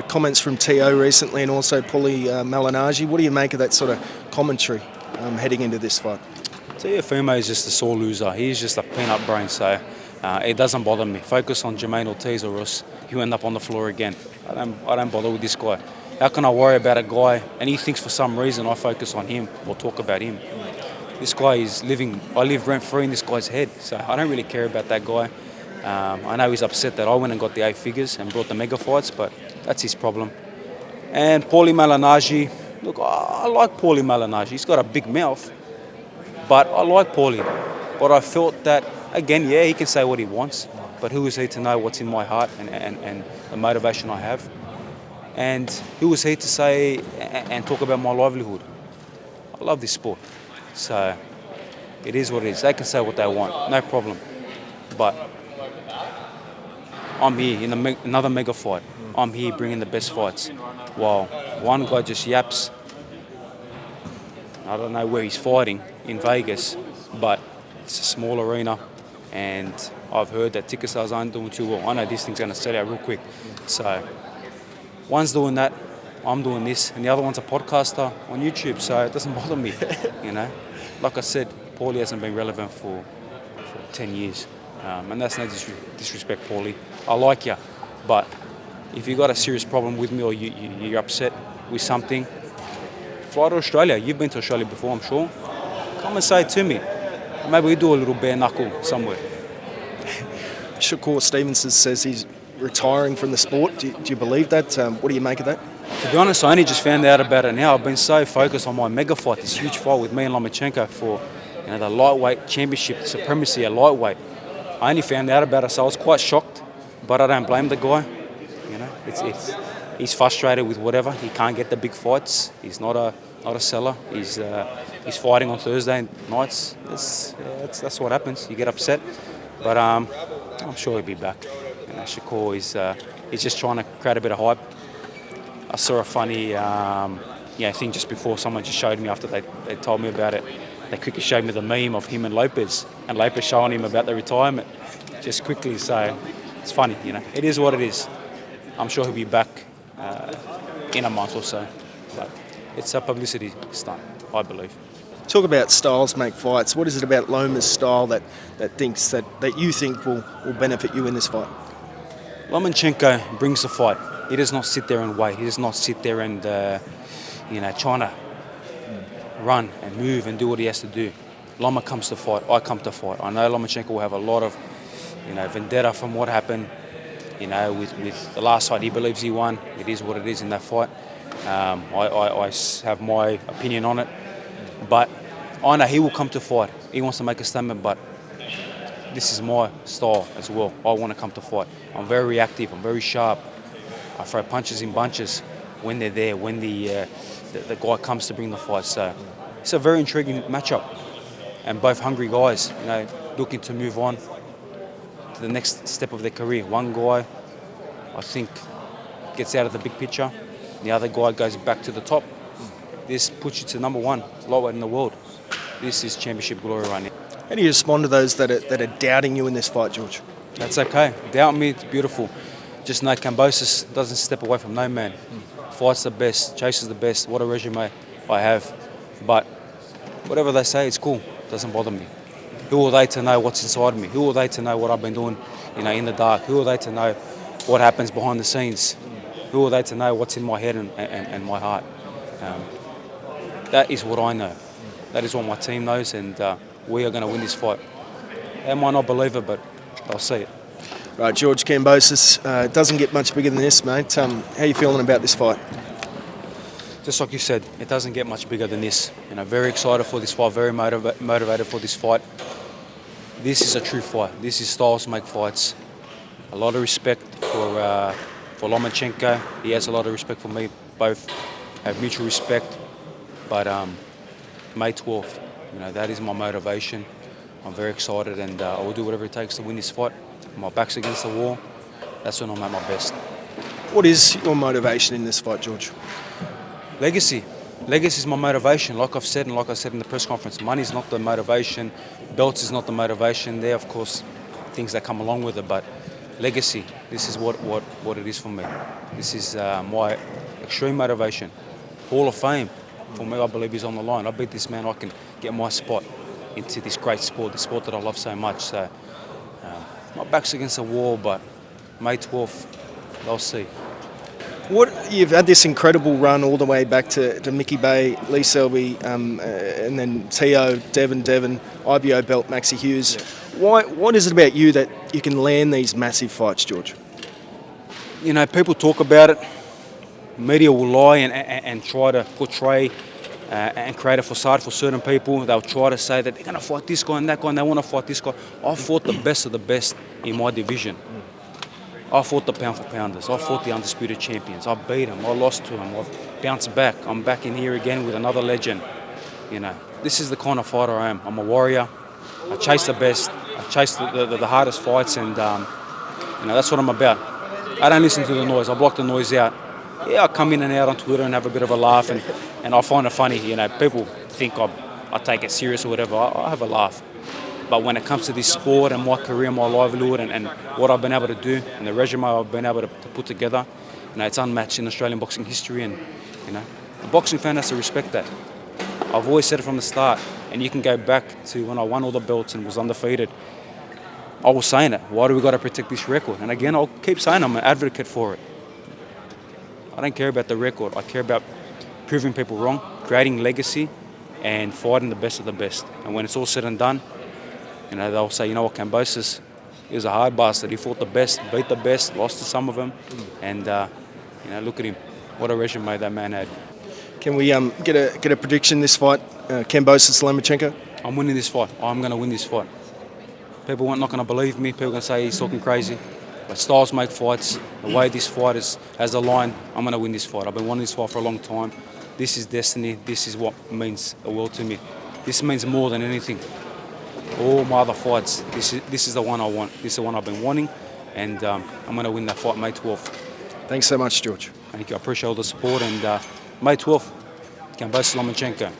comments from Teo recently and also Paulie Malignaggi. What do you make of that sort of commentary heading into this fight? Teofimo is just a sore loser. He's just a peanut brain, so it doesn't bother me. Focus on Jermaine Ortiz or else you end up on the floor again. I don't bother with this guy. How can I worry about a guy and he thinks for some reason I focus on him or talk about him? This guy is I live rent-free in this guy's head, so I don't really care about that guy. I know he's upset that I went and got the 8 figures and brought the mega fights, but that's his problem. And Paulie Malignaggi, look, I like Paulie Malignaggi. He's got a big mouth, but I like Paulie. But I felt that, again, yeah, he can say what he wants, but who is he to know what's in my heart and the motivation I have? And who is he to say and talk about my livelihood? I love this sport. So it is what it is. They can say what they want, no problem. But I'm here in another mega fight. I'm here bringing the best fights. While one guy just yaps. I don't know where he's fighting in Vegas, but it's a small arena, and I've heard that ticket sales aren't doing too well. I know this thing's going to sell out real quick. So one's doing that, I'm doing this, and the other one's a podcaster on YouTube, so it doesn't bother me, you know. Like I said, Paulie hasn't been relevant for 10 years, and that's no disrespect, Paulie. I like you, but if you've got a serious problem with me or you're upset with something, fly to Australia. You've been to Australia before, I'm sure. Come and say it to me. Maybe we do a little bare knuckle somewhere. Shakur Stevenson says he's retiring from the sport. Do you believe that? What do you make of that? To be honest, I only just found out about it now. I've been so focused on my mega fight, this huge fight with me and Lomachenko for the lightweight championship, supremacy at lightweight. I only found out about it, so I was quite shocked. But I don't blame the guy. You know, he's frustrated with whatever. He can't get the big fights. He's not a seller. He's fighting on Thursday nights. That's what happens. You get upset. But I'm sure he'll be back. Shakur he's just trying to create a bit of hype. I saw a funny thing just before. Someone just showed me after they told me about it. They quickly showed me the meme of him and Lopez showing him about the retirement just quickly. So it's funny, you know. It is what it is. I'm sure he'll be back in a month or so. But it's a publicity stunt, I believe. Talk about styles make fights. What is it about Loma's style that you think will benefit you in this fight? Lomachenko brings the fight. He does not sit there and wait. He does not sit there and trying to run and move and do what he has to do. Loma comes to fight. I come to fight. I know Lomachenko will have a lot of vendetta from what happened. With the last fight, he believes he won. It is what it is in that fight. I have my opinion on it, but I know he will come to fight. He wants to make a statement, but this is my style as well. I want to come to fight. I'm very reactive. I'm very sharp. I throw punches in bunches when they're there, when the guy comes to bring the fight. So it's a very intriguing matchup, and both hungry guys, looking to move on to the next step of their career. One guy, I think, gets out of the big picture. The other guy goes back to the top. This puts you to number one lightweight in the world. This is championship glory right now. How do you respond to those that are doubting you in this fight, George? That's okay. Doubt me, it's beautiful. Just know Kambosos doesn't step away from no man. Fights the best, chases the best. What a resume I have. But whatever they say, it's cool. Doesn't bother me. Who are they to know what's inside of me? Who are they to know what I've been doing, in the dark? Who are they to know what happens behind the scenes? Who are they to know what's in my head and my heart? That is what I know. That is what my team knows, and we are going to win this fight. They might not believe it, but they'll see it. Right, George Kambosos, doesn't get much bigger than this, mate. How are you feeling about this fight? Just like you said, it doesn't get much bigger than this. Very excited for this fight, very motivated for this fight. This is a true fight. This is styles make fights. A lot of respect for Lomachenko. He has a lot of respect for me. Both have mutual respect. But May 12th, that is my motivation. I'm very excited, and I will do whatever it takes to win this fight. My back's against the wall. That's when I'm at my best. What is your motivation in this fight, George? Legacy. Legacy is my motivation. Like I've said, and like I said in the press conference, money is not the motivation. Belts is not the motivation. There, of course, things that come along with it. But legacy. This is what it is for me. This is my extreme motivation. Hall of Fame, for me, I believe, is on the line. I beat this man, I can get my spot into this great sport, the sport that I love so much. So my back's against the wall, but May 12th, they'll see. You've had this incredible run all the way back to Mickey Bay, Lee Selby, and then Teo, Devon, IBO belt, Maxie Hughes. Yeah. What is it about you that you can land these massive fights, George? You know, people talk about it. Media will lie and try to portray and create a facade for certain people. They'll try to say that they're going to fight this guy and that guy and they want to fight this guy. I fought the best of the best in my division. I fought the pound for pounders. I fought the undisputed champions. I beat them. I lost to them. I've bounced back. I'm back in here again with another legend. You know, this is the kind of fighter I am. I'm a warrior. I chase the best. I chase the hardest fights, and you know, that's what I'm about. I don't listen to the noise. I block the noise out. Yeah, I come in and out on Twitter and have a bit of a laugh, and I find it funny. You know, people think I take it serious or whatever. I have a laugh. But when it comes to this sport and my career, my livelihood, and what I've been able to do, and the resume I've been able to put together, you know, it's unmatched in Australian boxing history. And you know, a boxing fan has to respect that. I've always said it from the start, and you can go back to when I won all the belts and was undefeated. I was saying it. Why do we got to protect this record? And again, I'll keep saying I'm an advocate for it. I don't care about the record. I care about proving people wrong, creating legacy, and fighting the best of the best. And when it's all said and done, you know, they'll say, you know what, Kambosos, he was a hard bastard. He fought the best, beat the best, lost to some of them. And, you know, look at him. What a resume that man had. Can we get a prediction this fight, Kambosos Lomachenko? I'm winning this fight. I'm going to win this fight. People are not going to believe me. People are going to say he's talking crazy. But styles make fights. The way this fight has a line, I'm going to win this fight. I've been wanting this fight for a long time. This is destiny. This is what means the world to me. This means more than anything. All my other fights, this is the one I want. This is the one I've been wanting, and I'm going to win that fight May 12th. Thanks so much, George. Thank you. I appreciate all the support, and May 12th, Kambosos Lomachenko.